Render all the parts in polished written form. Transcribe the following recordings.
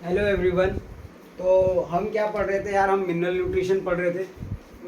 Hello everyone. तो हम क्या पढ़ रहे थे यार, हम मिनरल न्यूट्रिशन पढ़ रहे थे।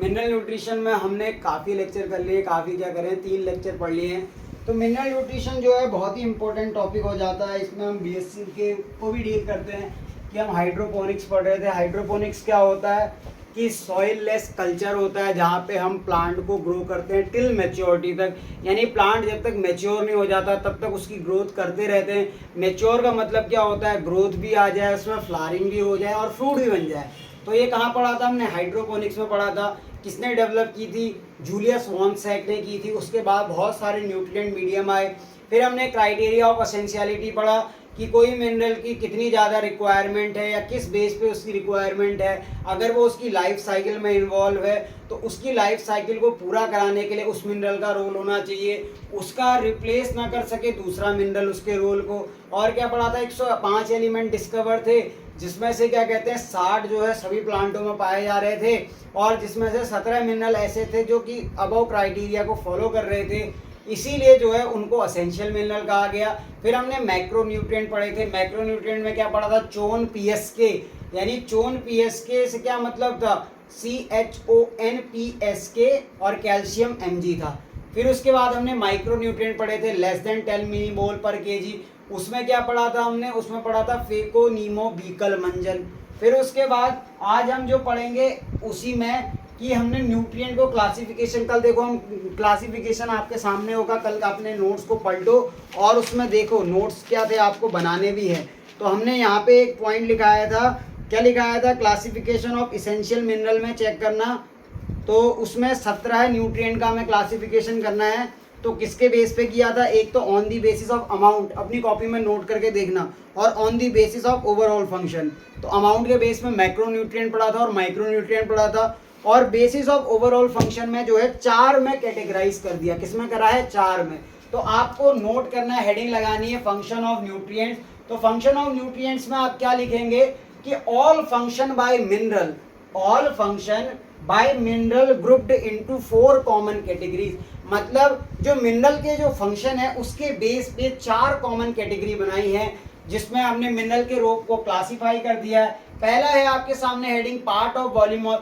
मिनरल न्यूट्रिशन में हमने काफ़ी लेक्चर कर लिए, काफ़ी क्या करें 3 लेक्चर पढ़ लिए हैं। तो मिनरल न्यूट्रिशन जो है बहुत ही इंपॉर्टेंट टॉपिक हो जाता है। इसमें हम बीएससी के को भी डील करते हैं कि हम हाइड्रोपोनिक्स पढ़ रहे थे। हाइड्रोपोनिक्स क्या होता है कि सॉइल लेस कल्चर होता है जहाँ पे हम प्लांट को ग्रो करते हैं टिल मैच्योरिटी तक, यानी प्लांट जब तक मैच्योर नहीं हो जाता तब तक उसकी ग्रोथ करते रहते हैं। मैच्योर का मतलब क्या होता है, ग्रोथ भी आ जाए, उसमें फ्लावरिंग भी हो जाए और फ्रूट भी बन जाए। तो ये कहाँ पढ़ा था हमने, हाइड्रोपोनिक्स में पढ़ा था। किसने डेवलप की थी, जूलियस वॉन सैक ने की थी। उसके बाद बहुत सारे न्यूट्रिएंट मीडियम आए। फिर हमने क्राइटेरिया ऑफ एसेंशियलिटी पढ़ा कि कोई मिनरल की कितनी ज़्यादा रिक्वायरमेंट है या किस बेस पे उसकी रिक्वायरमेंट है। अगर वो उसकी लाइफ साइकिल में इन्वॉल्व है तो उसकी लाइफ साइकिल को पूरा कराने के लिए उस मिनरल का रोल होना चाहिए, उसका रिप्लेस ना कर सके दूसरा मिनरल उसके रोल को। और क्या पढ़ा था, 105 एलिमेंट डिस्कवर थे, जिसमें से क्या कहते हैं 60 जो है सभी प्लांटों में पाए जा रहे थे, और जिसमें से 17 मिनरल ऐसे थे जो कि अबव क्राइटेरिया को फॉलो कर रहे थे, इसीलिए जो है उनको एसेंशियल मिनरल कहा गया। फिर हमने मैक्रो न्यूट्रिएंट पढ़े थे। मैक्रो न्यूट्रिएंट में क्या पढ़ा था, चोन पीएसके, यानी चोन पीएसके से क्या मतलब था, CHONPSK और कैल्शियम Mg था। फिर उसके बाद हमने माइक्रो न्यूट्रिएंट पढ़े थे, लेस देन 10 मिलीमोल पर केजी। उसमें क्या पढ़ा था हमने, उसमें पढ़ा था फेकोनीमो बीकल मंजन। फिर उसके बाद आज हम जो पढ़ेंगे उसी में कि हमने न्यूट्रिएंट को क्लासिफिकेशन, कल देखो हम क्लासिफिकेशन आपके सामने होगा, कल अपने नोट्स को पलटो और उसमें देखो नोट्स क्या थे, आपको बनाने भी है। तो हमने यहाँ पे एक पॉइंट लिखाया था, क्या लिखाया था, क्लासिफिकेशन ऑफ इसेंशियल मिनरल में चेक करना। तो उसमें 17 न्यूट्रिएंट का हमें क्लासिफिकेशन करना है। तो किसके बेस पे किया था, एक तो on the basis of amount, अपनी कॉपी में नोट करके देखना, और on the basis of overall function. तो अमाउंट के बेस में मैक्रो न्यूट्रिएंट पढ़ा था और माइक्रो न्यूट्रिएंट पढ़ा था, और बेसिस ऑफ ओवरऑल फंक्शन में जो है 4 में कैटेगराइज कर दिया। किसमें करा है, 4 में। तो आपको नोट करना है, हेडिंग लगानी है फंक्शन ऑफ न्यूट्रिएंट्स। तो फंक्शन ऑफ न्यूट्रिएंट्स में आप क्या लिखेंगे कि all function by mineral, all function by mineral grouped into 4 common categories. मतलब जो मिनरल के जो फंक्शन है उसके बेस पे 4 कॉमन कैटेगरी बनाई है, जिसमें हमने मिनरल के रोग को क्लासिफाई कर दिया है। पहला है आपके सामने हेडिंग, पार्ट ऑफ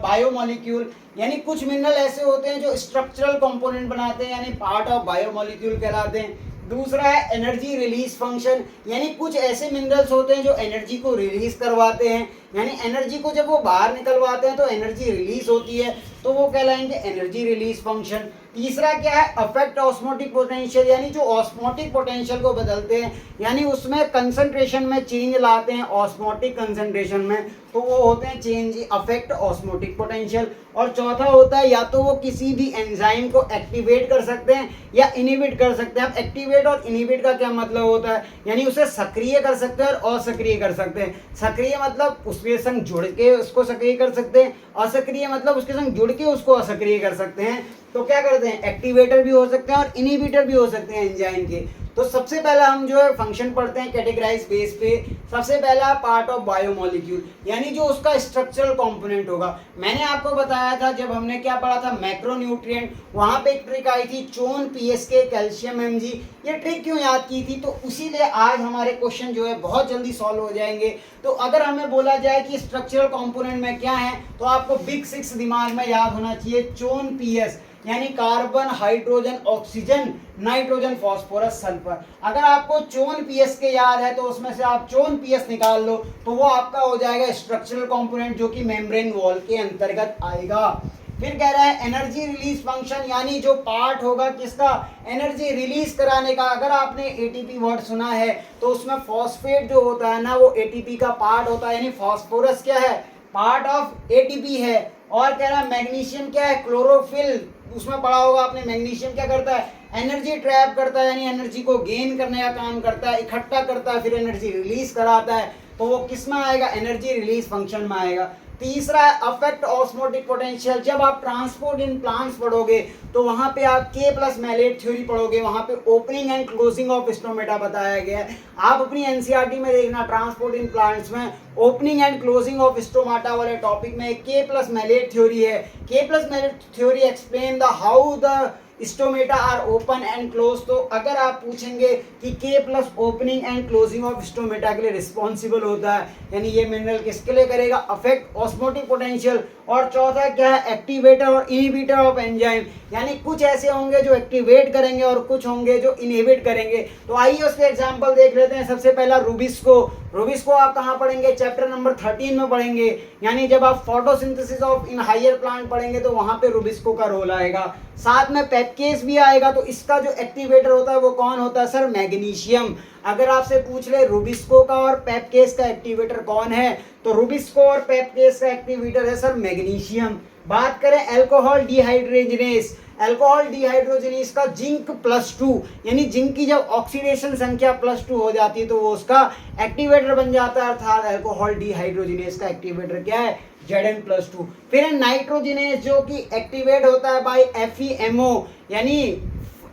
बायोमोलिक्यूल, यानी कुछ मिनरल ऐसे होते हैं जो स्ट्रक्चरल कंपोनेंट बनाते हैं, यानी पार्ट ऑफ बायोमोलिक्यूल कहलाते हैं। दूसरा है एनर्जी रिलीज फंक्शन, यानी कुछ ऐसे मिनरल्स होते हैं जो एनर्जी को रिलीज करवाते हैं, यानी एनर्जी को जब वो बाहर निकलवाते हैं तो एनर्जी रिलीज होती है, तो वो कहलाएंगे एनर्जी रिलीज फंक्शन। तीसरा क्या है, अफेक्ट ऑस्मोटिक पोटेंशियल, यानी जो ऑस्मोटिक पोटेंशियल को बदलते हैं, यानी उसमें कंसंट्रेशन में चेंज लाते हैं ऑस्मोटिक कंसंट्रेशन में, तो वो होते हैं चेंज अफेक्ट ऑस्मोटिक पोटेंशियल। और चौथा होता है, या तो वो किसी भी एंजाइम को एक्टिवेट कर सकते हैं या इनिबिट कर सकते हैं। अब एक्टिवेट और इनिबिट का क्या मतलब होता है, यानी उसे सक्रिय कर सकते हैं और असक्रिय कर सकते हैं। सक्रिय मतलब उसके संग जुड़ के उसको सक्रिय कर सकते हैं, असक्रिय मतलब उसके संग जुड़ के उसको असक्रिय कर सकते हैं। तो क्या करते हैं, एक्टिवेटर भी हो सकते हैं और इनिबिटर भी हो सकते हैं एंजाइम के। तो सबसे पहला हम जो है फंक्शन पढ़ते हैं कैटेगराइज बेस पे। सबसे पहला पार्ट ऑफ बायोमोलिक्यूल, यानी जो उसका स्ट्रक्चरल कंपोनेंट होगा। मैंने आपको बताया था जब हमने क्या पढ़ा था, मैक्रोन्यूट्रिएंट, वहां पे एक ट्रिक आई थी, चोन पीएसके कैल्शियम Mg। ये ट्रिक क्यों याद की थी, तो इसीलिए आज हमारे क्वेश्चन जो है बहुत जल्दी सॉल्व हो जाएंगे। तो अगर हमें बोला जाए कि स्ट्रक्चरल कंपोनेंट में क्या है, तो आपको बिग 6 दिमाग में याद होना चाहिए, चोन पीएस यानी carbon, hydrogen, oxygen, nitrogen, phosphorus, sulphur. अगर आपको चोन पीएस के याद है तो उसमें से आप चोन पीएस निकाल लो, तो वो आपका हो जाएगा स्ट्रक्चरल कंपोनेंट जो कि मेम्ब्रेन वॉल के अंतर्गत आएगा। फिर कह रहा है एनर्जी रिलीज फंक्शन, यानी जो पार्ट होगा किसका, एनर्जी रिलीज कराने का। अगर आपने एटीपी वर्ड सुना है तो उसमें फॉस्फेट जो होता है ना, वो एटीपी का पार्ट होता है, यानी फास्फोरस क्या है, पार्ट ऑफ एटीपी है। और कह रहा है मैग्नीशियम क्या है, क्लोरोफिल, उसमें पढ़ा होगा आपने, मैग्नीशियम क्या करता है, एनर्जी ट्रैप करता है, यानी एनर्जी को गेन करने का काम करता है, इकट्ठा करता है, फिर एनर्जी रिलीज कराता है। तो वो किस में आएगा, एनर्जी रिलीज फंक्शन में आएगा। तीसरा है अफेक्ट ऑस्मोटिक पोटेंशियल। जब आप ट्रांसपोर्ट इन प्लांट्स पढ़ोगे तो वहां पे आप K+ मैलेट थ्योरी पढ़ोगे, वहां पे opening and closing of stomata बताया गया है। आप अपनी एनसीईआरटी में देखना, ट्रांसपोर्ट इन प्लांट्स में opening and closing of stomata वाले टॉपिक में K+ मैलेट थ्योरी है। K+ malate theory explain the how the stomata are open and close. तो अगर आप पूछेंगे कि K plus opening and closing of stomata के लिए रिस्पॉन्सिबल होता है, यानी ये मिनरल किसके लिए करेगा, अफेक्ट ऑस्मोटिक पोटेंशियल। और चौथा क्या है, एक्टिवेटर और इनहिबिटर ऑफ एंजाइम, यानी कुछ ऐसे होंगे जो एक्टिवेट करेंगे और कुछ होंगे जो इनहिबिट करेंगे। तो आइए उसके एग्जांपल देख लेते हैं। सबसे पहला रूबिस्को। रूबिस्को आप कहाँ पढ़ेंगे, चैप्टर नंबर 13 में पढ़ेंगे, यानी जब आप photosynthesis of in higher plant पढ़ेंगे तो वहां पे रूबिस्को का रोल आएगा। साथ में पेपकेस भी आएगा। तो इसका जो एक्टिवेटर होता है वो कौन होता है सर, मैग्नीशियम। अगर आपसे पूछ ले रूबिस्को का और पेपकेस का एक्टिवेटर कौन है, तो रूबिस्को और पेपकेस का एक्टिवेटर है सर मैग्नीशियम। बात करें अल्कोहल डिहाइड्रोजनेस, अल्कोहल डिहाइड्रोजनेस का जिंक +2, यानी जिंक की जब ऑक्सीडेशन संख्या +2 हो जाती है तो वो उसका एक्टिवेटर बन जाता है, अर्थात अल्कोहल डिहाइड्रोजनेस का एक्टिवेटर क्या है, Zn+2। फिर है नाइट्रोजनेस जो कि एक्टिवेट होता है बाय FeMO, यानी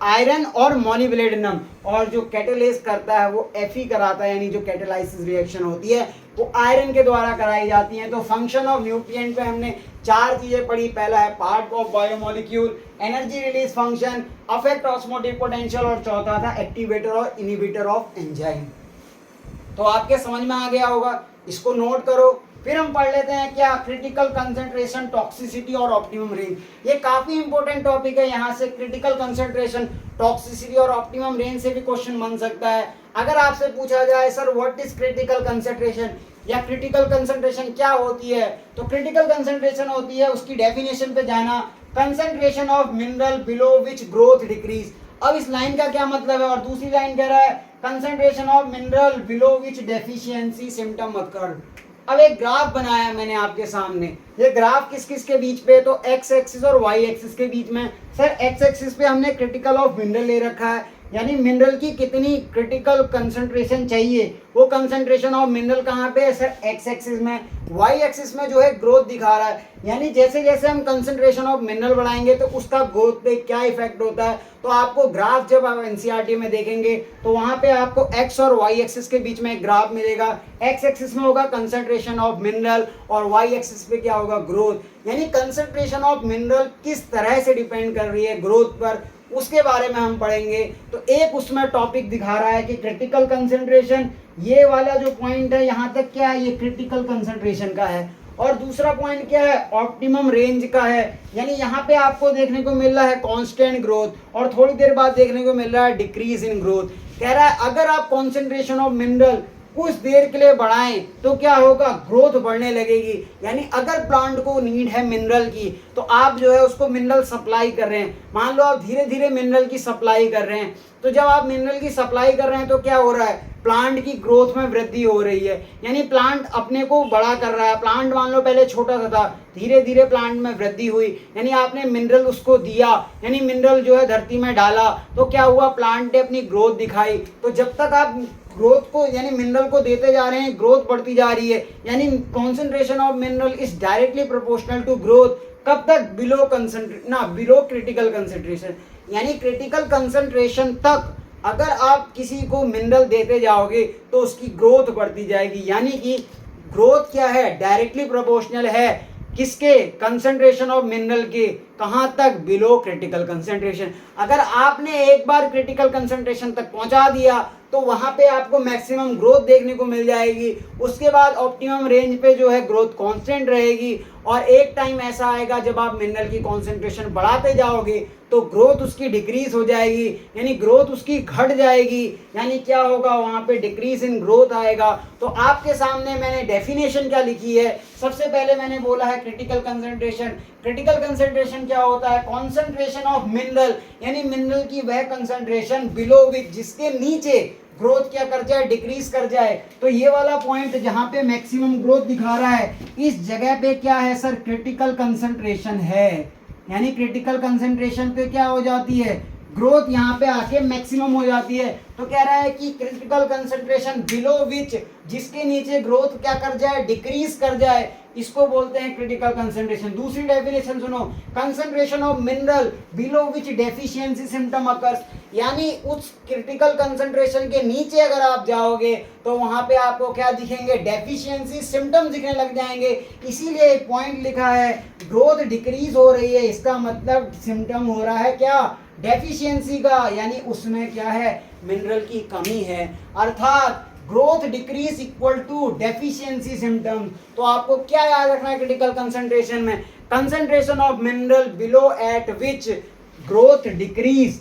आयरन और मोलिब्डेनम, और जो कैटेलाइज करता है वो Fe कराता है, यानी जो कैटेलाइसिस रिएक्शन होती है वो आयरन के द्वारा कराई जाती है। तो फंक्शन ऑफ न्यूट्रिएंट पे हमने 4 चीजें पढ़ी। पहला है part of biomolecule, energy release function, affect osmotic potential, और चौथा था एक्टिवेटर और इनहिबिटर ऑफ एंजाइम। तो आपके समझ में आ गया होगा, इसको नोट करो। फिर हम पढ़ लेते हैं क्या, क्रिटिकल कंसंट्रेशन, टॉक्सिसिटी और ऑप्टिमम रेंज। ये काफी इंपॉर्टेंट टॉपिक है, यहाँ से क्रिटिकल कंसंट्रेशन, टॉक्सिसिटी और ऑप्टिमम रेंज से भी क्वेश्चन बन सकता है। अगर आपसे पूछा जाए sir what is critical concentration, या क्रिटिकल कंसंट्रेशन क्या होती है, तो क्रिटिकल कंसंट्रेशन होती है, उसकी डेफिनेशन पे जाना, concentration of mineral below which growth decrease. अब इस लाइन का क्या मतलब है, और दूसरी लाइन कह रहा है concentration of mineral below which deficiency symptom occur. अब एक ग्राफ बनाया मैंने आपके सामने, ये ग्राफ किस किस के बीच पे, तो एक्स एक्सिस और वाई एक्सिस के बीच में। सर एक्स एक्सिस पे हमने क्रिटिकल ऑफ मिनरल ले रखा है, यानी मिनरल की कितनी क्रिटिकल कंसंट्रेशन चाहिए, वो कंसंट्रेशन ऑफ मिनरल कहाँ पे है सर, एक्स एक्सिस में। वाई एक्सिस में जो है ग्रोथ दिखा रहा है, यानी जैसे जैसे हम कंसंट्रेशन ऑफ मिनरल बढ़ाएंगे तो उसका ग्रोथ पे क्या इफेक्ट होता है। तो आपको ग्राफ जब आप एनसीईआरटी में देखेंगे तो वहां पे आपको एक्स और वाई एक्सिस के बीच में एक ग्राफ मिलेगा। एक्स एक्सिस में होगा कंसंट्रेशन ऑफ मिनरल और वाई एक्सिस पे क्या होगा, ग्रोथ। यानी कंसंट्रेशन ऑफ मिनरल किस तरह से डिपेंड कर रही है ग्रोथ पर, उसके बारे में हम पढ़ेंगे। तो एक उसमें टॉपिक दिखा रहा है कि क्रिटिकल कंसंट्रेशन, ये वाला जो पॉइंट है यहाँ तक क्या है, ये क्रिटिकल कंसंट्रेशन का है। और दूसरा पॉइंट क्या है, ऑप्टिमम रेंज का है, यानी यहाँ पे आपको देखने को मिल रहा है कांस्टेंट ग्रोथ, और थोड़ी देर बाद देखने को मिल रहा है डिक्रीज इन ग्रोथ। कह रहा है अगर आप कॉन्सेंट्रेशन ऑफ मिनरल कुछ देर के लिए बढ़ाएं तो क्या होगा, ग्रोथ बढ़ने लगेगी। यानी अगर प्लांट को नीड है मिनरल की तो आप जो है उसको मिनरल सप्लाई कर रहे हैं, मान लो आप धीरे धीरे मिनरल की सप्लाई कर रहे हैं, तो जब आप मिनरल की सप्लाई कर रहे हैं तो क्या हो रहा है, प्लांट की ग्रोथ में वृद्धि हो रही है, यानी प्लांट अपने को बड़ा कर रहा है। प्लांट मान लो पहले छोटा सा था, धीरे धीरे प्लांट में वृद्धि हुई, यानी आपने मिनरल उसको दिया, यानी मिनरल जो है धरती में डाला, तो क्या हुआ, प्लांट ने अपनी ग्रोथ दिखाई। तो जब तक आप ग्रोथ को यानी मिनरल को देते जा रहे हैं, ग्रोथ बढ़ती जा रही है, यानी concentration of mineral is directly proportional to growth. कब तक, बिलो क्रिटिकल कंसेंट्रेशन, यानी क्रिटिकल कंसेंट्रेशन तक अगर आप किसी को मिनरल देते जाओगे तो उसकी ग्रोथ बढ़ती जाएगी। यानी कि ग्रोथ क्या है, डायरेक्टली प्रोपोर्शनल है किसके, कंसंट्रेशन ऑफ मिनरल के, कहां तक, बिलो क्रिटिकल कंसंट्रेशन। अगर आपने एक बार क्रिटिकल कंसंट्रेशन तक पहुंचा दिया तो वहां पे आपको मैक्सिमम ग्रोथ देखने को मिल जाएगी। उसके बाद ऑप्टिमम रेंज पे जो है ग्रोथ कांस्टेंट रहेगी, और एक टाइम ऐसा आएगा जब आप मिनरल की कॉन्सेंट्रेशन बढ़ाते जाओगे तो ग्रोथ उसकी डिक्रीज हो जाएगी, यानी ग्रोथ उसकी घट जाएगी, यानी क्या होगा, वहां पे डिक्रीज इन ग्रोथ आएगा। तो आपके सामने मैंने डेफिनेशन क्या लिखी है, सबसे पहले मैंने बोला है क्रिटिकल कंसंट्रेशन। क्रिटिकल कंसंट्रेशन क्या होता है, कॉन्सेंट्रेशन ऑफ मिनरल, यानी मिनरल की वह कंसंट्रेशन बिलो विच, जिसके नीचे ग्रोथ क्या कर जाए, डिक्रीज कर जाए। तो ये वाला पॉइंट जहां पे मैक्सिमम ग्रोथ दिखा रहा है, इस जगह पे क्या है सर, क्रिटिकल कंसंट्रेशन है। यानी क्रिटिकल कंसंट्रेशन पे क्या हो जाती है, ग्रोथ यहाँ पे आके मैक्सिमम हो जाती है। तो कह रहा है कि क्रिटिकल कंसंट्रेशन बिलो विच, जिसके नीचे ग्रोथ क्या कर जाए, डिक्रीज कर जाए, इसको बोलते हैं क्रिटिकल कंसंट्रेशन। दूसरी डेफिनेशन सुनो, concentration of mineral below which deficiency symptom occurs, यानी उस क्रिटिकल कंसंट्रेशन के नीचे अगर आप जाओगे तो वहां पे आपको क्या दिखेंगे, डेफिशिएंसी सिम्टम दिखने लग जाएंगे। इसीलिए एक पॉइंट लिखा है, ग्रोथ डिक्रीज हो रही है, इसका मतलब सिम्टम हो रहा है क्या, डेफिशिएंसी का, यानी उसमें क्या है, मिनरल की कमी है, अर्थात growth decrease equal to deficiency symptoms. तो आपको क्या याद रखना है क्रिटिकल कंसंट्रेशन में, concentration of mineral below at which growth decrease,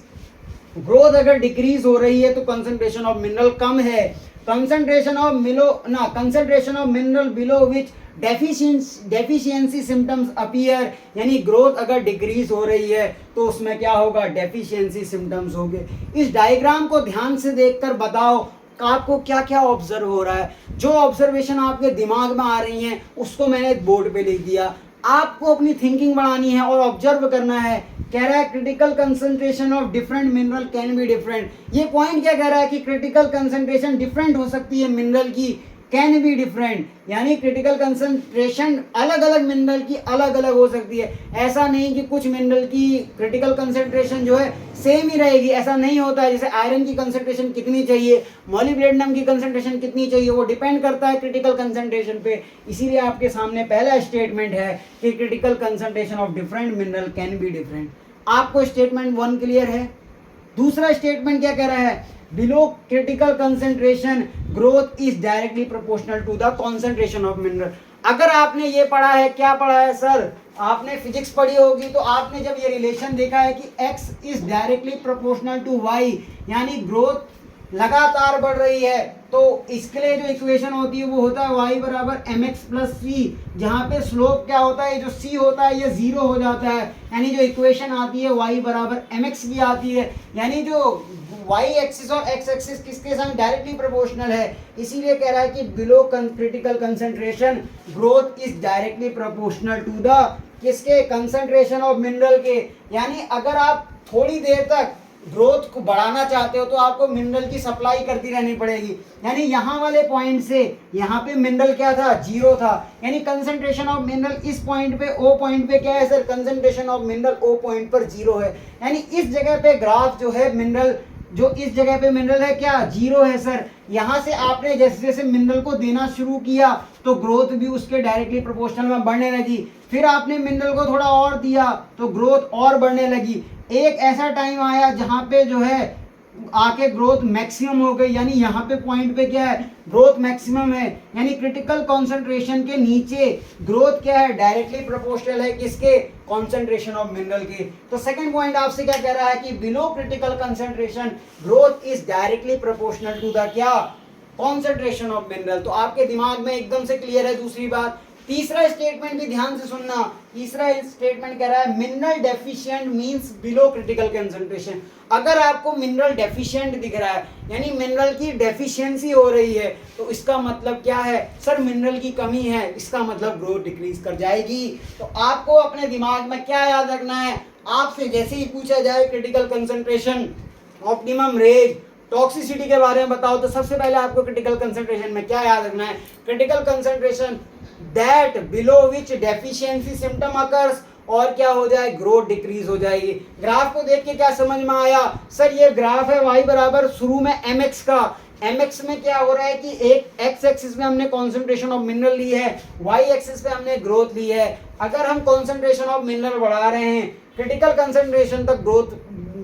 growth अगर डिक्रीज हो रही है तो कंसंट्रेशन ऑफ मिनरल कम है, concentration of mineral below which deficiency symptoms appear, यानी ग्रोथ अगर डिक्रीज हो रही है तो उसमें क्या होगा, डेफिशिएंसी सिम्टम्स होंगे। इस डायग्राम को ध्यान से देखकर बताओ आपको क्या क्या ऑब्जर्व हो रहा है। जो ऑब्जर्वेशन आपके दिमाग में आ रही हैं उसको मैंने बोर्ड पे लिख दिया, आपको अपनी थिंकिंग बढ़ानी है और ऑब्जर्व करना है। कह रहा है critical concentration of different mineral can be different, ये पॉइंट क्या कह रहा है कि क्रिटिकल कंसंट्रेशन डिफरेंट हो सकती है मिनरल की, कैन बी डिफरेंट, यानी क्रिटिकल कंसंट्रेशन अलग अलग मिनरल की अलग अलग हो सकती है। ऐसा नहीं कि कुछ मिनरल की क्रिटिकल कंसंट्रेशन जो है सेम ही रहेगी, ऐसा नहीं होता है। जैसे आयरन की कंसंट्रेशन कितनी चाहिए, मॉलिब्डेनम की कंसंट्रेशन कितनी चाहिए, वो डिपेंड करता है क्रिटिकल कंसंट्रेशन पे। इसीलिए आपके सामने पहला स्टेटमेंट है कि critical concentration of different mineral can be different. आपको स्टेटमेंट 1 क्लियर है। दूसरा स्टेटमेंट क्या कह रहा है, below critical concentration growth is directly proportional to the concentration of mineral. अगर आपने ये पढ़ा है, क्या पढ़ा है सर, आपने फिजिक्स पढ़ी होगी, तो आपने जब ये रिलेशन देखा है कि x is directly proportional to y, यानी ग्रोथ लगातार बढ़ रही है, तो इसके लिए जो इक्वेशन होती है वो होता है y बराबर mx प्लस सी, जहाँ पे स्लोप क्या होता है, जो c होता है ये 0 हो जाता है, यानी जो इक्वेशन आती है y बराबर mx की आती है, यानी जो y एक्सिस और x एक्सिस किसके साथ डायरेक्टली प्रोपोर्शनल है। इसीलिए कह रहा है कि below critical concentration growth is directly proportional to the किसके, कंसंट्रेशन ऑफ मिनरल के। यानी अगर आप थोड़ी देर तक ग्रोथ को बढ़ाना चाहते हो तो आपको मिनरल की सप्लाई करती रहनी पड़ेगी। यानी यहाँ वाले पॉइंट से यहाँ पे मिनरल क्या था, 0 था, यानी कंसंट्रेशन ऑफ मिनरल इस पॉइंट पे, ओ पॉइंट पे क्या है sir, concentration of mineral O point पर 0 है। यानी इस जगह पे ग्राफ जो है मिनरल, जो इस जगह पे मिनरल है क्या, 0 है सर। यहाँ से आपने जैसे जैसे मिनरल को देना शुरू किया तो ग्रोथ भी उसके डायरेक्टली प्रोपोर्शनल में बढ़ने लगी, फिर आपने मिनरल को थोड़ा और दिया तो ग्रोथ और बढ़ने लगी। एक ऐसा टाइम आया जहाँ पे जो है आके ग्रोथ मैक्सिमम हो गई, यानी यहाँ पे पॉइंट पे क्या है, ग्रोथ मैक्सिमम है, यानी क्रिटिकल कंसंट्रेशन के नीचे ग्रोथ क्या है, डायरेक्टली प्रोपोर्शनल है किसके, कंसंट्रेशन ऑफ मिनरल के। तो सेकंड पॉइंट आपसे क्या कह रहा है कि below critical concentration growth is directly proportional to the क्या, कंसंट्रेशन ऑफ मिनरल। तो आपके दिमाग में एकदम से क्लियर है। दूसरी बात, तीसरा स्टेटमेंट भी ध्यान से सुनना। तीसरा स्टेटमेंट कह रहा है mineral deficient means below critical concentration. अगर आपको मिनरल डेफिशिएंट दिख रहा है, यानी मिनरल की डेफिशिएंसी हो रही है, तो इसका मतलब क्या है सर, मिनरल की कमी है, इसका मतलब ग्रोथ डिक्रीज कर जाएगी। तो आपको अपने दिमाग में क्या याद रखना है, आपसे जैसे ही पूछा जाए critical concentration, optimum range, toxicity के बारे में बताओ, तो सबसे पहले आपको क्रिटिकल कंसंट्रेशन में क्या याद रखना है, critical concentration that below which deficiency symptom occurs, और क्या हो जाए, ग्रोथ डिक्रीज हो जाएगी। ग्राफ को देख के क्या समझ में आया सर, ये ग्राफ है y बराबर शुरू में mx का, mx में क्या हो रहा है कि एक x एक्सिस में हमने कॉन्सेंट्रेशन ऑफ मिनरल ली है, y एक्सिस पे हमने ग्रोथ ली है। अगर हम कॉन्सेंट्रेशन ऑफ मिनरल बढ़ा रहे हैं, क्रिटिकल कंसंट्रेशन तक ग्रोथ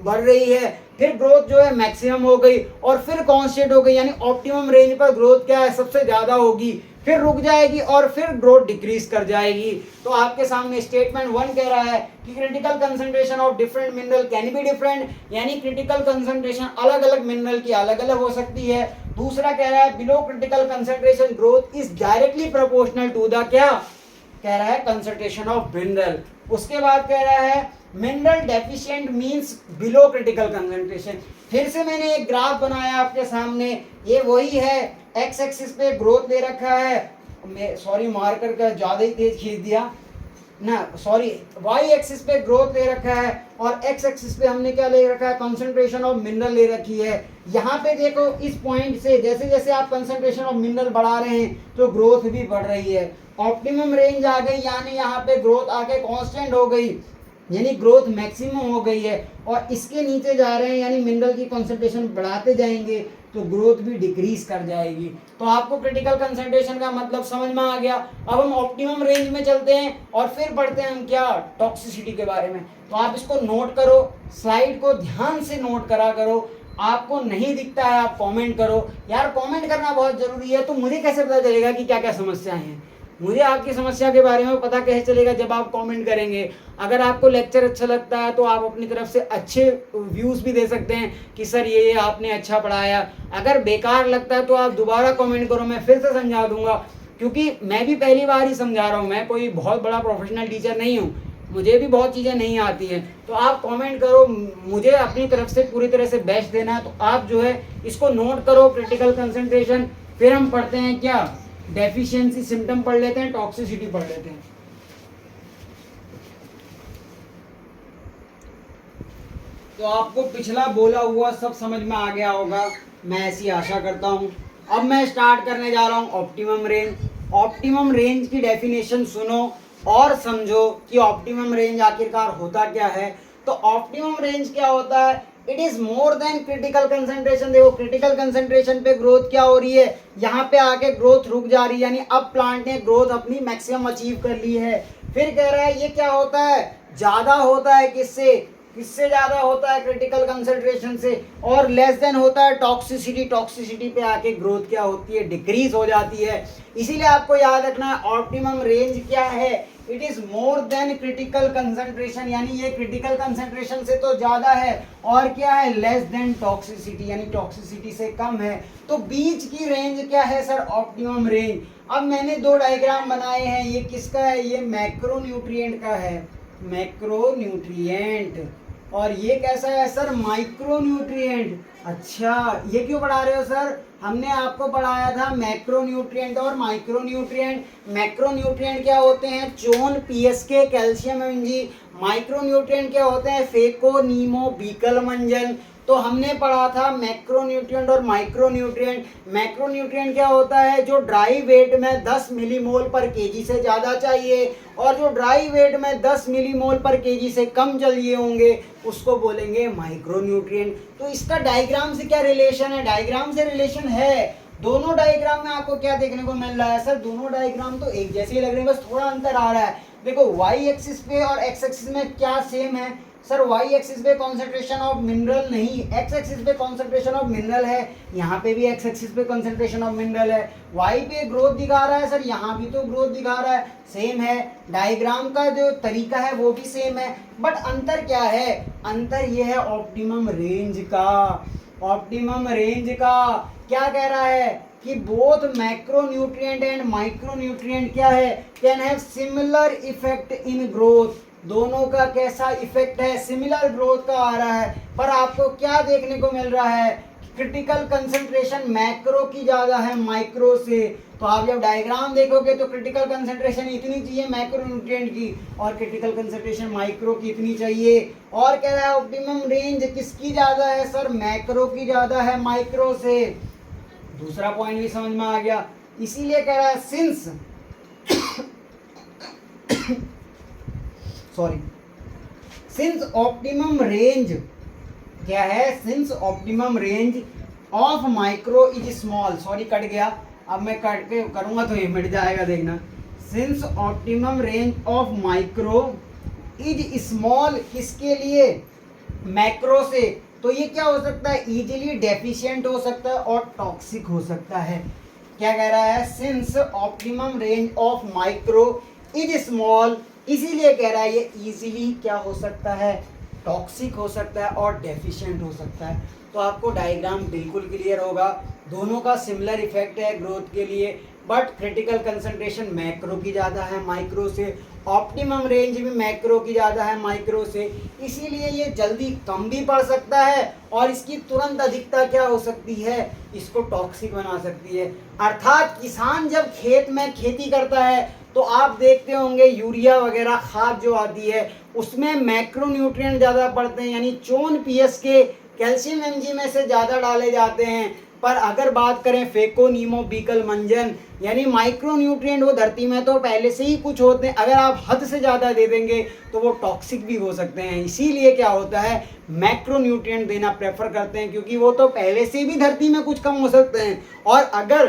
बढ़ रही है, फिर ग्रोथ जो है मैक्सिमम हो गई और फिर कांस्टेंट हो गई, यानी ऑप्टिमम रेंज पर ग्रोथ क्या है, सबसे ज्यादा होगी, फिर रुक जाएगी और फिर ग्रोथ डिक्रीज कर जाएगी। तो आपके सामने स्टेटमेंट 1 कह रहा है कि critical concentration of different mineral can be different, यानी क्रिटिकल कंसंट्रेशन अलग अलग मिनरल की अलग अलग हो सकती है। दूसरा कह रहा है below critical concentration growth is directly proportional to the क्या, कह रहा है कंसंट्रेशन ऑफ मिनरल। उसके बाद कह रहा है mineral deficient means below critical concentration. फिर से मैंने एक ग्राफ बनाया आपके सामने, ये वही है, एक्स एक्सिस पे ग्रोथ ले रखा है, सॉरी मार्कर का ज्यादा ही तेज खींच दिया ना, सॉरी, वाई एक्सिस पे ग्रोथ ले रखा है और एक्स एक्सिस पे हमने क्या ले रखा है, कंसंट्रेशन ऑफ मिनरल ले रखी है। यहाँ पे देखो इस पॉइंट से जैसे जैसे आप कंसंट्रेशन ऑफ मिनरल बढ़ा रहे हैं तो ग्रोथ भी बढ़ रही है, ऑप्टिमम रेंज आ गई, यानी यहाँ पे ग्रोथ आके कांस्टेंट हो गई, यानी ग्रोथ मैक्सिमम हो गई है, और इसके नीचे जा रहे हैं यानी मिनरल की कंसंट्रेशन बढ़ाते जाएंगे तो ग्रोथ भी डिक्रीज कर जाएगी। तो आपको क्रिटिकल कंसंट्रेशन का मतलब समझ में आ गया। अब हम ऑप्टिमम रेंज में चलते हैं और फिर पढ़ते हैं हम क्या, टॉक्सिसिटी के बारे में। तो आप इसको नोट करो, स्लाइड को ध्यान से नोट करा करो। आपको नहीं दिखता है आप कमेंट करो यार, कमेंट करना बहुत जरूरी है। तो मुझे कैसे पता चलेगा कि क्या क्या समस्याएं हैं, मुझे आपकी समस्या के बारे में पता कैसे चलेगा, जब आप कमेंट करेंगे। अगर आपको लेक्चर अच्छा लगता है तो आप अपनी तरफ से अच्छे व्यूज़ भी दे सकते हैं कि सर ये आपने अच्छा पढ़ाया। अगर बेकार लगता है तो आप दोबारा कमेंट करो, मैं फिर से समझा दूंगा, क्योंकि मैं भी पहली बार ही समझा रहा हूँ, मैं कोई बहुत बड़ा प्रोफेशनल टीचर नहीं हूँ, मुझे भी बहुत चीज़ें नहीं आती हैं। तो आप कमेंट करो, मुझे अपनी तरफ से पूरी तरह से बेस्ट देना है। तो आप जो है इसको नोट करो, क्रिटिकल कंसंट्रेशन। फिर हम पढ़ते हैं क्या, डेफिशिएंसी सिम्टम पढ़ लेते हैं, टॉक्सिसिटी पढ़ लेते हैं। तो आपको पिछला बोला हुआ सब समझ में आ गया होगा, मैं ऐसी आशा करता हूं। अब मैं स्टार्ट करने जा रहा हूं ऑप्टिमम रेंज। ऑप्टिमम रेंज की डेफिनेशन सुनो और समझो कि ऑप्टिमम रेंज आखिरकार होता क्या है। तो ऑप्टिमम रेंज क्या होता है, it is more than critical concentration. देखो क्रिटिकल कंसंट्रेशन पे ग्रोथ क्या हो रही है, यहाँ पे आके ग्रोथ रुक जा रही है, यानी अब प्लांट ने ग्रोथ अपनी मैक्सिमम अचीव कर ली है। फिर कह रहा है ये क्या होता है, ज्यादा होता है किससे, किससे ज्यादा होता है, क्रिटिकल कंसंट्रेशन से। और लेस देन होता है टॉक्सिसिटी, टॉक्सिसिटी पे आके ग्रोथ क्या होती है, डिक्रीज हो जाती है। इसीलिए आपको याद रखना है ऑप्टिमम रेंज क्या है, it is more than critical concentration, यानी ये क्रिटिकल कंसंट्रेशन से तो ज्यादा है। और क्या है, लेस देन टॉक्सिसिटी, यानी टॉक्सिसिटी से कम है। तो बीच की रेंज क्या है सर, ऑप्टिमम रेंज। अब मैंने दो डायग्राम बनाए हैं, ये किसका है, ये मैक्रोन्यूट्रिएंट का है, मैक्रोन्यूट्रिएंट। और ये कैसा है सर, माइक्रोन्यूट्रिएंट। अच्छा ये क्यों पढ़ा रहे हो सर, हमने आपको पढ़ाया था मैक्रोन्यूट्रिएंट और माइक्रोन्यूट्रिएंट। मैक्रोन्यूट्रिएंट क्या होते हैं, चोन, पीएसके, कैल्शियम, एमजी। माइक्रोन्यूट्रिएंट क्या होते हैं, फेको, नीमो, बीकल मंजन। तो हमने पढ़ा था मैक्रोन्यूट्रिएंट और माइक्रोन्यूट्रिएंट। मैक्रोन्यूट्रिएंट क्या होता है, जो ड्राई वेट में 10 मिलीमोल पर केजी से ज़्यादा चाहिए और जो ड्राई वेट में 10 मिलीमोल पर केजी से कम चाहिए होंगे उसको बोलेंगे माइक्रोन्यूट्रिएंट। तो इसका डायग्राम से क्या रिलेशन है, डायग्राम से रिलेशन है। दोनों डायग्राम में आपको क्या देखने को मिल रहा है सर, दोनों डायग्राम तो एक जैसे ही लग रहे हैं, बस थोड़ा अंतर आ रहा है। देखो वाई एक्सिस पे और एक्स एक्सिस में क्या सेम है सर, वाई एक्सिस पे कॉन्सेंट्रेशन ऑफ मिनरल नहीं, एक्स एक्सिस पे कॉन्सेंट्रेशन ऑफ मिनरल है, यहाँ पे भी एक्स एक्सिस पे कॉन्सेंट्रेशन ऑफ मिनरल है। वाई पे ग्रोथ दिखा रहा है सर, यहाँ भी तो ग्रोथ दिखा रहा है, सेम है। डायग्राम का जो तरीका है वो भी सेम है, बट अंतर क्या है, अंतर ये है ऑप्टिमम रेंज का। ऑप्टिमम रेंज का क्या कह रहा है कि बोथ मैक्रोन्यूट्रिएंट एंड माइक्रोन्यूट्रिएंट क्या है, can have similar effect in growth. दोनों का कैसा इफेक्ट है, सिमिलर ग्रोथ का आ रहा है। पर आपको क्या देखने को मिल रहा है, क्रिटिकल कंसंट्रेशन मैक्रो की ज्यादा है माइक्रो से। तो आप जब डायग्राम देखोगे तो क्रिटिकल कंसंट्रेशन इतनी चाहिए मैक्रोन्यूट्रिएंट की और क्रिटिकल कंसंट्रेशन माइक्रो की इतनी चाहिए। और कह रहा है ऑप्टिमम रेंज किसकी ज्यादा है सर, मैक्रो की ज्यादा है माइक्रो से। दूसरा पॉइंट भी समझ में आ गया। इसीलिए कह रहा है सिंस सिंस ऑप्टिमम रेंज क्या है, since optimum range of micro is small, sorry cut गया, अब मैं कट के करूंगा तो ये मिट जाएगा, देखना। Since optimum range of micro is small, किसके लिए, मैक्रो से। तो ये क्या हो सकता है, इजीली डेफिशिएंट हो सकता है और टॉक्सिक हो सकता है। क्या कह रहा है, since optimum range of micro is small, इसीलिए कह रहा है ये इजीली क्या हो सकता है, टॉक्सिक हो सकता है और डेफिशिएंट हो सकता है। तो आपको डायग्राम बिल्कुल क्लियर होगा, दोनों का सिमिलर इफेक्ट है ग्रोथ के लिए, बट क्रिटिकल कंसंट्रेशन मैक्रो की ज़्यादा है माइक्रो से, ऑप्टिमम रेंज भी मैक्रो की ज़्यादा है माइक्रो से, इसीलिए ये जल्दी कम भी पड़ सकता है और इसकी तुरंत अधिकता क्या हो सकती है, इसको टॉक्सिक बना सकती है। अर्थात किसान जब खेत में खेती करता है तो आप देखते होंगे यूरिया वगैरह खाद जो आती है उसमें मैक्रोन्यूट्रिएंट ज़्यादा पड़ते हैं, यानी चोन, पीएसके, कैल्शियम, एमजी में से ज़्यादा डाले जाते हैं। पर अगर बात करें फेकोनीमोबीकल मंजन यानी माइक्रो न्यूट्रिएंट, वो धरती में तो पहले से ही कुछ होते हैं, अगर आप हद से ज़्यादा दे देंगे तो वो टॉक्सिक भी हो सकते हैं। इसीलिए क्या होता है, मैक्रो न्यूट्रिएंट देना प्रेफर करते हैं, क्योंकि वो तो पहले से भी धरती में कुछ कम हो सकते हैं, और अगर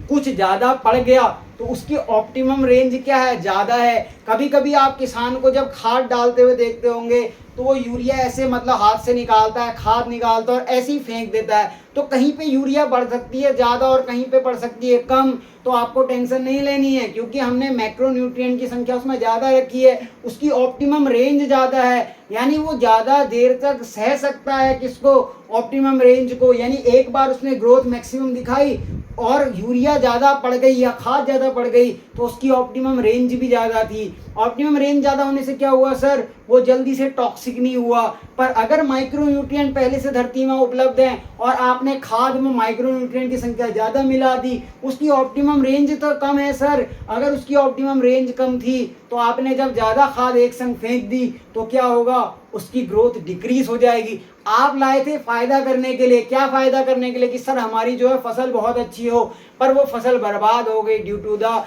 कुछ ज़्यादा पड़ गया तो उसकी ऑप्टिमम रेंज क्या है, ज़्यादा है। कभी कभी आप किसान को जब खाद डालते हुए देखते होंगे तो वो यूरिया ऐसे मतलब हाथ से निकालता है, खाद निकालता है और ऐसे ही फेंक देता है, तो कहीं पे यूरिया बढ़ सकती है ज़्यादा और कहीं पे बढ़ सकती है कम, तो आपको टेंशन नहीं लेनी है, क्योंकि हमने मैक्रो न्यूट्रिएंट की संख्या उसमें ज़्यादा रखी है, उसकी ऑप्टिमम रेंज ज़्यादा है, यानी वो ज़्यादा देर तक सह सकता है किसको, ऑप्टिमम रेंज को। यानी एक बार उसने ग्रोथ मैक्सिमम दिखाई और यूरिया ज़्यादा पड़ गई या खाद ज़्यादा पड़ गई तो उसकी ऑप्टिमम रेंज भी ज़्यादा थी। ऑप्टिमम रेंज ज़्यादा होने से क्या हुआ सर, वो जल्दी से टॉक्सिक नहीं हुआ। पर अगर माइक्रो न्यूट्रिएंट पहले से धरती में उपलब्ध हैं और आपने खाद में माइक्रो न्यूट्रिएंट की संख्या ज़्यादा मिला दी, उसकी ऑप्टिमम रेंज तो कम है सर। अगर उसकी ऑप्टिमम रेंज कम थी तो आपने जब ज़्यादा खाद एक संग फेंक दी तो क्या होगा, उसकी ग्रोथ डिक्रीज हो जाएगी। आप लाए थे फायदा करने के लिए, क्या फायदा करने के लिए कि सर हमारी जो है फसल बहुत अच्छी हो, पर वो फसल बर्बाद हो गई due to the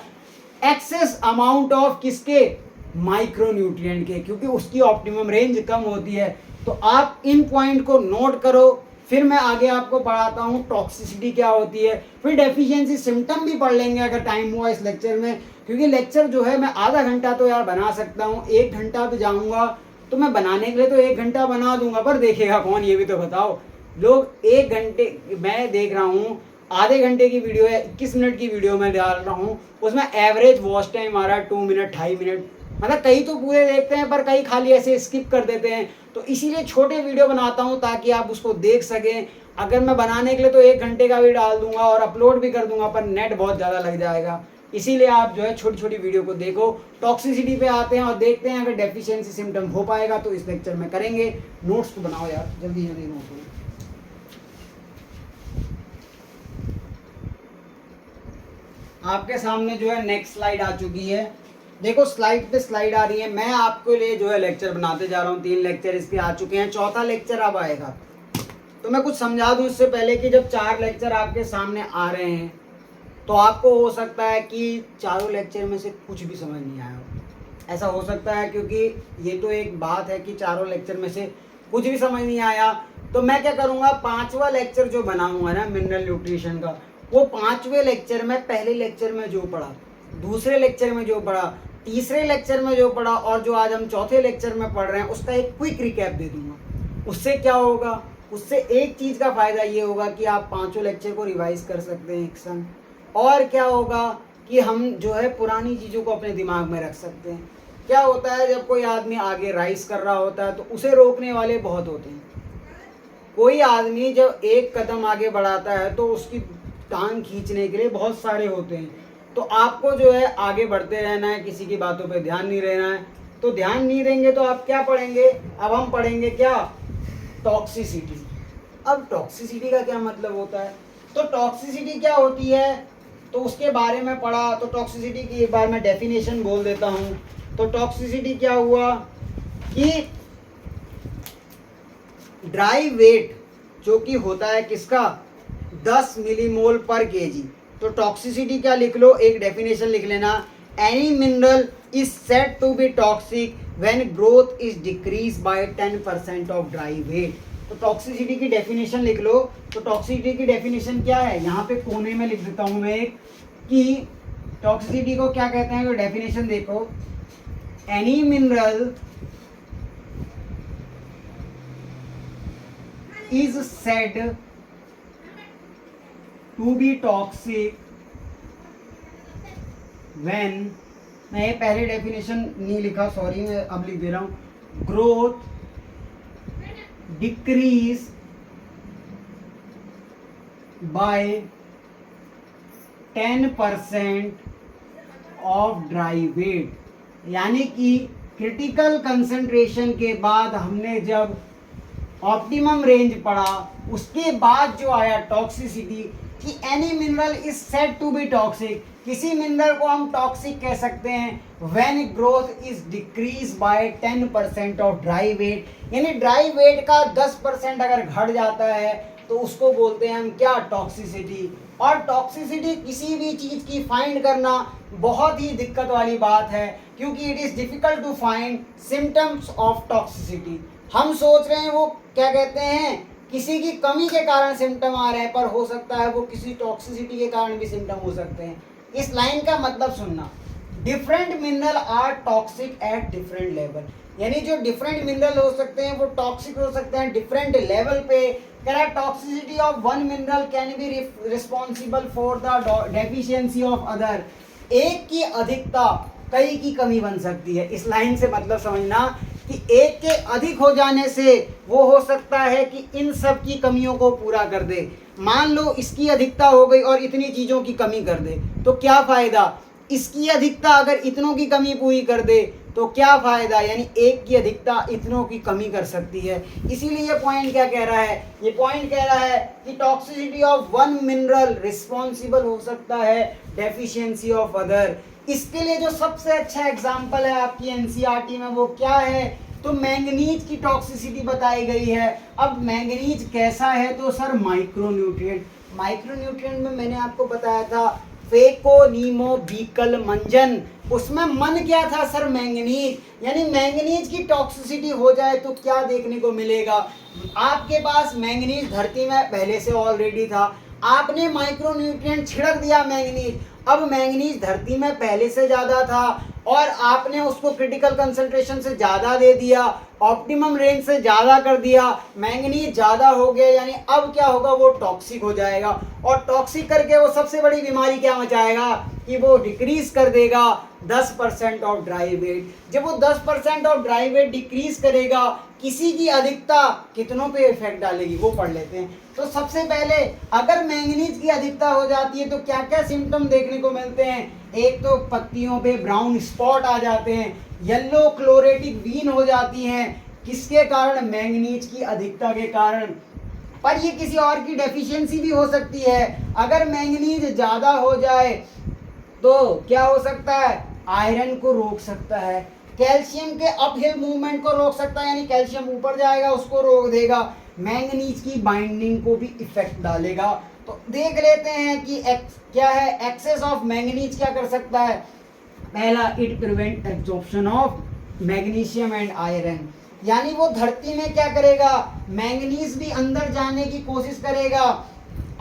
excess amount of किसके, माइक्रो न्यूट्रिएंट के, क्योंकि उसकी ऑप्टिमम रेंज कम होती है। तो आप इन पॉइंट को नोट करो, फिर मैं आगे आपको पढ़ाता हूँ टॉक्सिसिटी क्या होती है, फिर डेफिशिएंसी सिम्टम भी पढ़ लेंगे अगर टाइम हुआ इस लेक्चर में, क्योंकि लेक्चर जो है मैं आधा घंटा तो यार बना सकता हूँ, 1 घंटा तो जाऊँगा तो मैं बनाने के लिए तो 1 घंटा बना दूंगा, पर देखेगा कौन ये भी तो बताओ। लोग 1 घंटे, मैं देख रहा हूँ आधे घंटे की वीडियो है, 21 मिनट की वीडियो मैं डाल रहा हूँ, उसमें एवरेज वॉच टाइम आ रहा है 2 मिनट 2.5 मिनट, मतलब कई तो पूरे देखते हैं पर कई खाली ऐसे स्किप कर देते हैं। तो इसीलिए छोटे वीडियो बनाता हूँ ताकि आप उसको देख सकें। अगर मैं बनाने के लिए तो 1 घंटे का भी डाल दूंगा और अपलोड भी कर दूंगा, पर नेट बहुत ज़्यादा लग जाएगा, इसीलिए आप जो है छोटी छोटी वीडियो को देखो। टॉक्सिसिटी पे आते हैं और देखते हैं अगर डेफिशिएंसी सिम्टम हो पाएगा तो इस लेक्चर में करेंगे। नोट्स तो बनाओ यार, जल्दी जल्दी नोट करो। आपके सामने जो है नेक्स्ट स्लाइड आ चुकी है, देखो स्लाइड पे स्लाइड आ रही है, मैं आपके लिए जो है लेक्चर बनाते जा रहा हूँ, 3 लेक्चर इस पे आ चुके हैं, 4था लेक्चर अब आएगा। तो मैं कुछ समझा दूँ इससे पहले कि जब 4 लेक्चर आपके सामने आ रहे हैं तो आपको हो सकता है कि चारों लेक्चर में से कुछ भी समझ नहीं आया हो, ऐसा हो सकता है, क्योंकि ये तो एक बात है कि चारों लेक्चर में से कुछ भी समझ नहीं आया। तो मैं क्या करूँगा, 5वां लेक्चर जो बनाऊँगा ना मिनरल न्यूट्रिशन का, वो 5वें लेक्चर में पहले लेक्चर में जो पढ़ा, दूसरे लेक्चर में जो पढ़ा, तीसरे लेक्चर में जो पढ़ा और जो आज हम चौथे लेक्चर में पढ़ रहे हैं उसका एक क्विक रिकैप दे दूंगा। उससे क्या होगा, उससे एक चीज़ का फ़ायदा ये होगा कि आप 5 लेक्चर को रिवाइज कर सकते हैं एक संग, और क्या होगा कि हम जो है पुरानी चीज़ों को अपने दिमाग में रख सकते हैं। क्या होता है जब कोई आदमी आगे राइज कर रहा होता है तो उसे रोकने वाले बहुत होते हैं। कोई आदमी जब एक कदम आगे बढ़ाता है तो उसकी टांग खींचने के लिए बहुत सारे होते हैं। तो आपको जो है आगे बढ़ते रहना है, किसी की बातों पे ध्यान नहीं रहना है। तो ध्यान नहीं देंगे तो आप क्या पढ़ेंगे, अब हम पढ़ेंगे क्या, टॉक्सिसिटी। अब टॉक्सिसिटी का क्या मतलब होता है, तो टॉक्सिसिटी क्या होती है तो उसके बारे में पढ़ा। तो टॉक्सिसिटी की एक बार मैं डेफिनेशन बोल देता हूँ। तो टॉक्सिसिटी क्या हुआ कि ड्राई वेट जो कि होता है किसका, 10 मिलीमोल पर केजी। तो टॉक्सिसिटी क्या लिख लो, एक डेफिनेशन लिख लेना, any mineral is said to be toxic when growth is decrease by 10% of dry weight. तो टॉक्सिसिटी की डेफिनेशन लिख लो। तो टॉक्सिसिटी की डेफिनेशन क्या है, यहाँ पे कोने में लिख देता हूँ मैं एक, कि टॉक्सिसिटी को क्या कहते हैं। तो डेफिनेशन देखो, any mineral is said to be toxic when, मैं ये पहले डेफिनेशन नहीं लिखा, सॉरी, मैं अब लिख दे रहा हूँ, growth decrease by 10% of dry weight. यानी कि क्रिटिकल कंसंट्रेशन के बाद हमने जब ऑप्टिमम रेंज पढ़ा, उसके बाद जो आया टॉक्सिसिटी कि any mineral is said to be toxic, किसी मिनरल को हम टॉक्सिक कह सकते हैं when growth is decrease by 10% of dry weight. यानी ड्राई वेट का 10% अगर घट जाता है तो उसको बोलते हैं हम क्या, टॉक्सिसिटी। और टॉक्सिसिटी किसी भी चीज़ की फाइंड करना बहुत ही दिक्कत वाली बात है, क्योंकि it is difficult to find symptoms of toxicity. हम सोच रहे हैं वो क्या कहते हैं, किसी की कमी के कारण सिम्टम आ रहे हैं, पर हो सकता है वो किसी टॉक्सिसिटी के कारण भी सिम्टम हो सकते हैं। इस लाइन का मतलब सुनना, different mineral are toxic at different level, यानी जो डिफरेंट मिनरल हो सकते हैं वो टॉक्सिक हो सकते हैं डिफरेंट लेवल पे। Toxicity of one mineral can be responsible for the deficiency of other, एक की अधिकता कई की कमी बन सकती है। इस लाइन से मतलब समझना कि एक के अधिक हो जाने से वो हो सकता है कि इन सब की कमियों को पूरा कर दे। मान लो इसकी अधिकता हो गई और इतनी चीज़ों की कमी कर दे, तो क्या फ़ायदा। इसकी अधिकता अगर इतनों की कमी पूरी कर दे तो क्या फ़ायदा, यानी एक की अधिकता इतनों की कमी कर सकती है। इसीलिए ये पॉइंट क्या कह रहा है, ये पॉइंट कह रहा है कि toxicity of one mineral responsible हो सकता है डेफिशिएंसी ऑफ अदर। इसके लिए जो सबसे अच्छा एग्जाम्पल है आपकी एनसीईआरटी में वो क्या है, तो मैंगनीज की टॉक्सिसिटी बताई गई है। अब मैंगनीज कैसा है, तो सर माइक्रोन्यूट्रिएंट। माइक्रोन्यूट्रिएंट में मैंने आपको बताया था फेकोनीमोबीकल मंजन, उसमें मन क्या था सर, मैंगनीज। यानी मैंगनीज की टॉक्सिसिटी हो जाए तो क्या देखने को मिलेगा, आपके पास मैंगनीज धरती में पहले से ऑलरेडी था, आपने माइक्रोन्यूट्रिएंट छिड़क दिया मैंगनीज, अब मैंगनीज धरती में पहले से ज़्यादा था और आपने उसको क्रिटिकल कंसंट्रेशन से ज़्यादा दे दिया, ऑप्टिमम रेंज से ज़्यादा कर दिया, मैंगनीज ज़्यादा हो गया, यानी अब क्या होगा, वो टॉक्सिक हो जाएगा। और टॉक्सिक करके वो सबसे बड़ी बीमारी क्या मचाएगा कि वो डिक्रीज कर देगा 10% ऑफ ड्राई वेट। जब वो 10% ऑफ ड्राई वेट डिक्रीज करेगा, किसी की अधिकता कितनों पे इफेक्ट डालेगी वो पढ़ लेते हैं। तो सबसे पहले अगर मैंगनीज की अधिकता हो जाती है तो क्या क्या सिम्टम देखने को मिलते हैं, एक तो पत्तियों पे ब्राउन स्पॉट आ जाते हैं, येलो क्लोरेटिक वीन हो जाती हैं, किसके कारण, मैंगनीज की अधिकता के कारण। पर ये किसी और की डेफिशिएंसी भी हो सकती है, अगर मैंगनीज ज़्यादा हो जाए तो क्या हो सकता है, आयरन को रोक सकता है, कैल्शियम के अपहिल मूवमेंट को रोक सकता है, यानी कैल्शियम ऊपर जाएगा उसको रोक देगा, मैंगनीज की बाइंडिंग को भी इफेक्ट डालेगा। तो देख लेते हैं कि क्या है, एक्सेस ऑफ मैंगनीज क्या कर सकता है। पहला, it prevent absorption of magnesium and iron, यानी वो धरती में क्या करेगा, मैंगनीज भी अंदर जाने की कोशिश करेगा,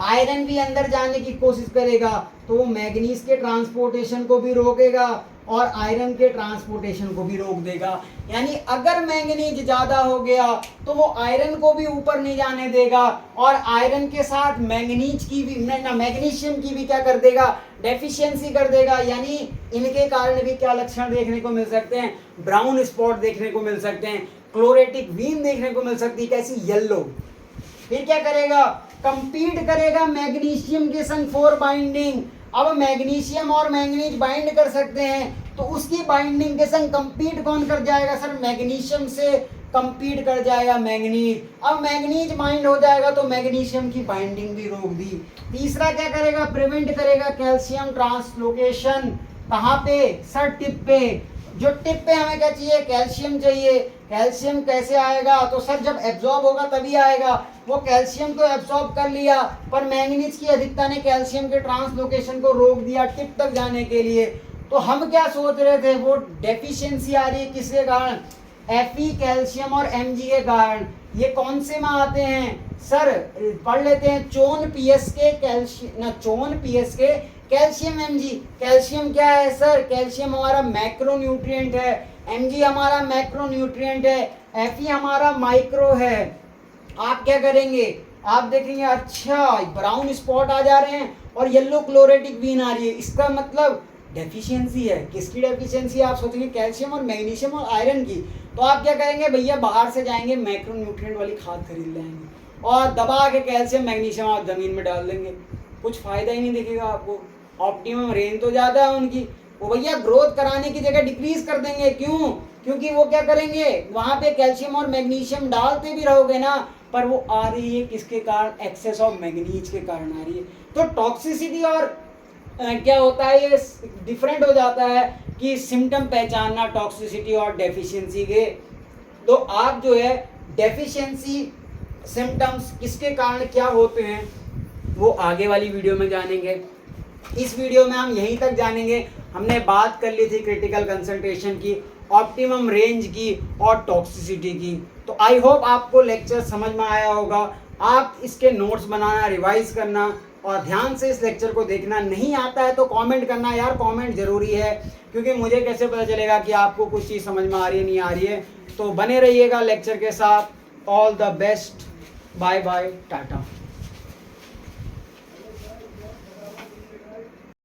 आयरन भी अंदर जाने की कोशिश करेगा, तो वो मैग्नीज के ट्रांसपोर्टेशन को भी रोकेगा और आयरन के ट्रांसपोर्टेशन को भी रोक देगा। यानी अगर मैंगनीज ज़्यादा हो गया तो वो आयरन को भी ऊपर नहीं जाने देगा और आयरन के साथ मैंगनीज की भी मैग्नीशियम की भी क्या कर देगा, डेफिशिएंसी कर देगा। यानी इनके कारण भी क्या लक्षण देखने को मिल सकते हैं, ब्राउन स्पॉट देखने को मिल सकते हैं, क्लोरेटिक वीन देखने को मिल सकती है, कैसी, येलो। फिर क्या करेगा, कंपीट करेगा मैग्नीशियम के संग फॉर बाइंडिंग। अब मैग्नीशियम और मैंगनीज बाइंड कर सकते हैं तो उसकी बाइंडिंग के संग कंपीट कौन कर जाएगा सर, मैग्नीशियम से कंपीट कर जाएगा मैंगनीज। अब मैंगनीज बाइंड हो जाएगा तो मैग्नीशियम की बाइंडिंग भी रोक दी। तीसरा क्या करेगा, प्रिवेंट करेगा कैल्शियम ट्रांसलोकेशन। कहाँ पे सर, टिप पे। जो टिप पे हमें क्या चाहिए, कैल्शियम चाहिए। कैल्शियम कैसे आएगा, तो सर जब एब्जॉर्ब होगा तभी आएगा। वो कैल्शियम तो एब्जॉर्ब कर लिया पर मैंगनीज की अधिकता ने कैल्शियम के ट्रांसलोकेशन को रोक दिया टिप तक जाने के लिए। तो हम क्या सोच रहे थे, वो डेफिशिएंसी आ रही है किसके कारण, Fe कैल्शियम और Mg के कारण। ये कौन से में आते हैं सर, पढ़ लेते हैं, चोन पीएस के कैल्शियम, चोन पीएस के कैल्शियम Mg। कैल्शियम क्या है सर, कैल्शियम हमारा मैक्रोन्यूट्रिएंट है, Mg हमारा मैक्रोन्यूट्रिएंट है, Fe हमारा माइक्रो है। आप क्या करेंगे, आप देखेंगे अच्छा ब्राउन स्पॉट आ जा रहे हैं और येलो क्लोरेटिक वीन आ रही है, इसका मतलब डेफिशिएंसी है। किसकी डेफिशिएंसी, आप सोचेंगे कैल्शियम और मैग्नीशियम और आयरन की। तो आप क्या करेंगे भैया, बाहर से जाएंगे मैक्रोन्यूट्रिएंट वाली खाद खरीद लेंगे और दबा के कैल्शियम मैग्नीशियम आप जमीन में डाल देंगे, कुछ फायदा ही नहीं दिखेगा आपको। ऑप्टिमम रेंज तो ज़्यादा है उनकी, वो भैया ग्रोथ कराने की जगह डिक्रीज कर देंगे। क्यों, क्योंकि वो क्या करेंगे, वहाँ पे कैल्शियम और मैग्नीशियम डालते भी रहोगे ना, पर वो आ रही है किसके कारण, एक्सेस ऑफ मैग्नीज के कारण आ रही है। तो टॉक्सिसिटी और क्या होता है, ये डिफरेंट हो जाता है कि सिम्टम पहचानना टॉक्सिसिटी और डेफिशिएंसी के। तो आप जो है डेफिशिएंसी सिम्टम्स किसके कारण क्या होते हैं वो आगे वाली वीडियो में जानेंगे। इस वीडियो में हम यहीं तक जानेंगे। हमने बात कर ली थी क्रिटिकल कंसंट्रेशन की, ऑप्टिमम रेंज की और टॉक्सिसिटी की। तो आई होप आपको लेक्चर समझ में आया होगा। आप इसके नोट्स बनाना, रिवाइज करना और ध्यान से इस लेक्चर को देखना। नहीं आता है तो कमेंट करना यार, कमेंट जरूरी है, क्योंकि मुझे कैसे पता चलेगा कि आपको कुछ चीज़ समझ में आ रही है नहीं आ रही है। तो बने रहिएगा लेक्चर के साथ। All the best, bye bye, Tata.